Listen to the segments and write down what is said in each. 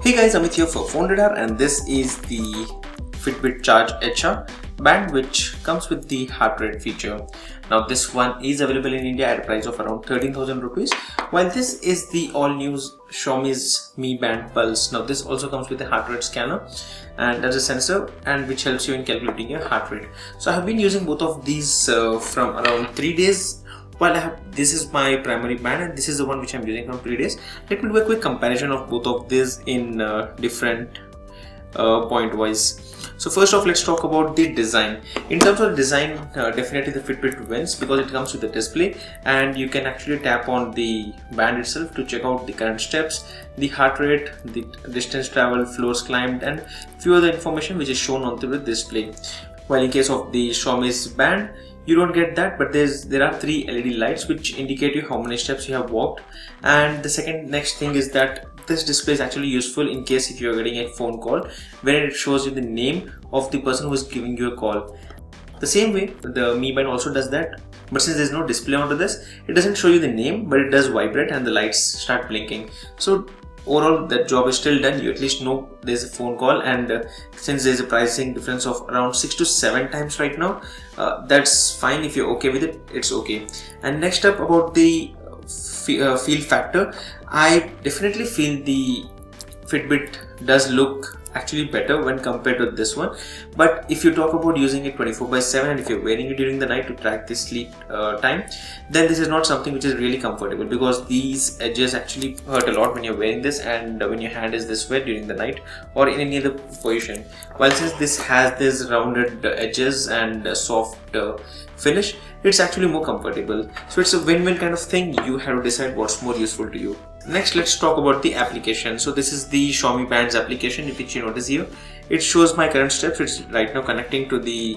Hey guys, Amit here for PhoneRadar, and this is the Fitbit Charge HR band which comes with the heart rate feature. Now this one is available in India at a price of around 13,000 rupees, while this is the all new Xiaomi's Mi Band Pulse. Now this also comes with a heart rate scanner and as a sensor, and which helps you in calculating your heart rate. So I have been using both of these from around 3 days. Well, this is my primary band and this is the one which I'm using from 3 days. Let me do a quick comparison of both of these in different point wise. So first off, let's talk about the design. In terms of design, definitely the Fitbit wins because it comes with a display and you can actually tap on the band itself to check out the current steps, the heart rate, the distance traveled, floors climbed, and few other information which is shown on the display. While in case of the Xiaomi's band, you don't get that, but there are 3 LED lights which indicate you how many steps you have walked. And the next thing is that this display is actually useful in case if you are getting a phone call, where it shows you the name of the person who is giving you a call. The same way the Mi Band also does that, but since there is no display onto this, it doesn't show you the name, but it does vibrate and the lights start blinking. So overall, that job is still done. You at least know there's a phone call, and since there's a pricing difference of around 6 to 7 times right now, that's fine. If you're okay with it, it's okay. And next up, about the feel factor, I definitely feel the Fitbit does look actually better when compared to this one. But if you talk about using it 24/7 and if you're wearing it during the night to track the sleep time, then this is not something which is really comfortable, because these edges actually hurt a lot when you're wearing this and when your hand is this way during the night or in any other position. While since this has this rounded edges and soft finish, it's actually more comfortable. So it's a win-win kind of thing. You have to decide what's more useful to you. Next, let's talk about the application. So this is the Xiaomi Bands application, which you notice here. It shows my current steps. It's right now connecting to the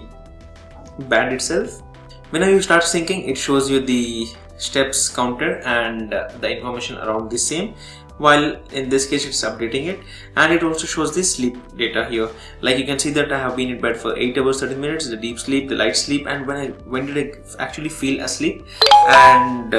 band itself. Whenever you start syncing, it shows you the steps counted and the information around the same. While in this case it's updating it, and it also shows the sleep data here. Like you can see that I have been in bed for 8 hours 30 minutes, the deep sleep, the light sleep, and when did I actually feel asleep, and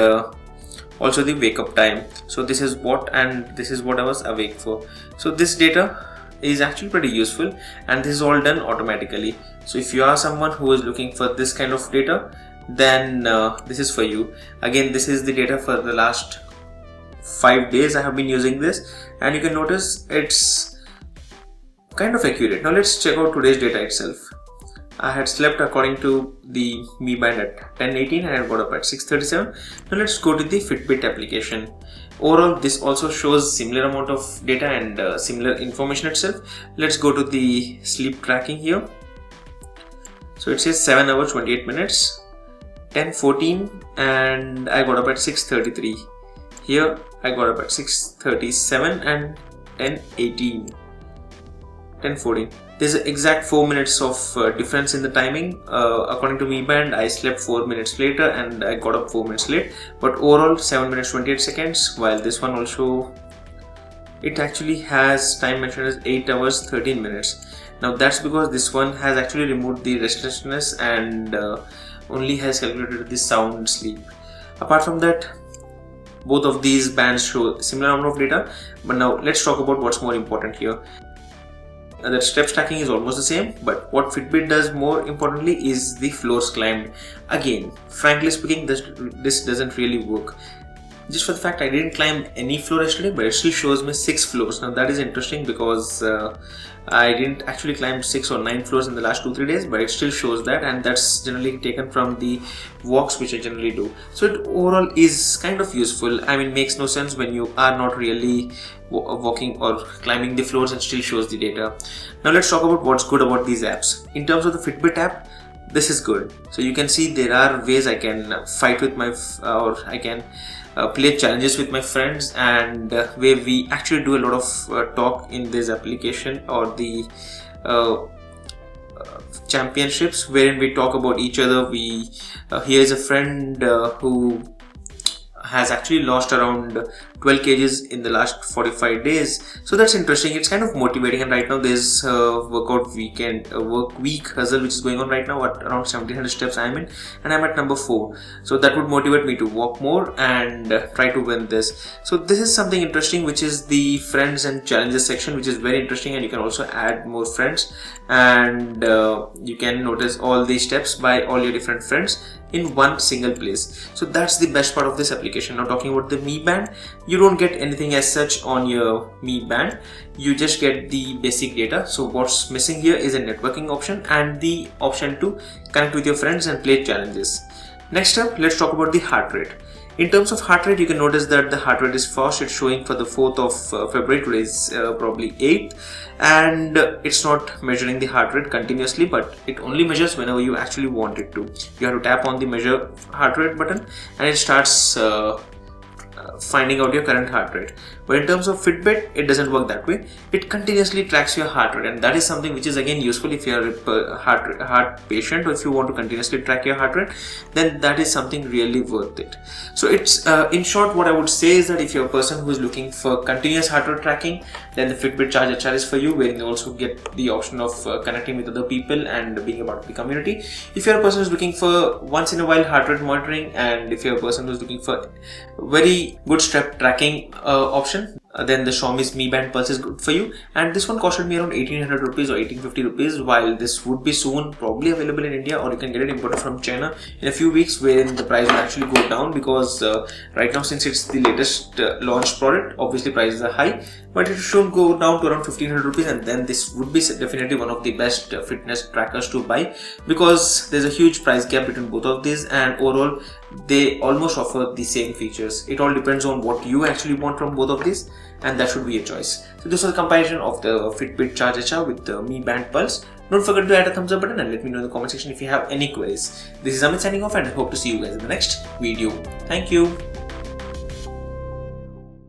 also the wake up time. So this is what I was awake for. So this data is actually pretty useful, and this is all done automatically. So if you are someone who is looking for this kind of data, then this is for you. Again, this is the data for the last 5 days I have been using this, and you can notice it's kind of accurate. Now let's check out today's data itself. I had slept according to the Mi Band at 10:18 and I got up at 6:37. Now let's go to the Fitbit application. Overall, this also shows similar amount of data and similar information itself. Let's go to the sleep tracking here. So it says 7 hours 28 minutes, 10:14, and I got up at 6:33. Here I got up at 6:37 and 10:18, 10:14. There's an exact 4 minutes of difference in the timing. According to Mi Band, I slept 4 minutes later and I got up 4 minutes late. But overall, 7 minutes 28 seconds. While this one also, it actually has time mentioned as 8 hours 13 minutes. Now that's because this one has actually removed the restlessness and only has calculated the sound sleep. Apart from that, both of these bands show similar amount of data. But now let's talk about what's more important here. The steps tracking is almost the same, but what Fitbit does more importantly is the floors climbed. Again, frankly speaking, this doesn't really work. Just for the fact I didn't climb any floor yesterday, but it still shows me 6 floors. Now that is interesting because I didn't actually climb 6 or 9 floors in the last 2-3 days, but it still shows that, and that's generally taken from the walks which I generally do. So it overall is kind of useful. I mean, makes no sense when you are not really walking or climbing the floors and still shows the data. Now let's talk about what's good about these apps. In terms of the Fitbit app, this is good. So you can see there are ways I can fight with or I can play challenges with my friends, and where we actually do a lot of talk in this application, or the championships, wherein we talk about each other. Here is a friend who has actually lost around 12 kgs in the last 45 days. So that's interesting. It's kind of motivating. And right now there's a work week hustle which is going on right now at around 1700 steps I'm in, and I'm at number 4. So that would motivate me to walk more and try to win this. So this is something interesting, which is the friends and challenges section, which is very interesting, and you can also add more friends, and you can notice all these steps by all your different friends in one single place. So that's the best part of this application. Now talking about the Mi Band, you don't get anything as such on your Mi Band. You just get the basic data. So what's missing here is a networking option and the option to connect with your friends and play challenges. Next up, let's talk about the heart rate. In terms of heart rate, you can notice that the heart rate is fast. It's showing for the 4th of February. Today is probably 8th, and it's not measuring the heart rate continuously, but it only measures whenever you actually want it to. You have to tap on the measure heart rate button and it starts finding out your current heart rate. But in terms of Fitbit, it doesn't work that way. It continuously tracks your heart rate, and that is something which is again useful if you are a heart patient, or if you want to continuously track your heart rate, then that is something really worth it. So it's in short, what I would say is that if you're a person who is looking for continuous heart rate tracking, then the Fitbit Charge HR is for you, where you also get the option of connecting with other people and being a part of the community. If you're a person who's looking for once in a while heart rate monitoring, and if you're a person who's looking for very good step tracking option, then the Xiaomi's Mi Band Pulse is good for you. And this one costed me around 1800 rupees or 1850 rupees, while this would be soon probably available in India, or you can get it imported from China in a few weeks, wherein the price will actually go down, because right now, since it's the latest launched product, obviously prices are high, but it should go down to around 1500 rupees, and then this would be definitely one of the best fitness trackers to buy, because there's a huge price gap between both of these, and overall they almost offer the same features. It all depends on what you actually want from both of these, and that should be a choice. So this was a comparison of the Fitbit Charge HR with the Mi Band Pulse. Don't forget to add a thumbs up button and let me know in the comment section if you have any queries. This is Amit signing off, and I hope to see you guys in the next video. Thank you.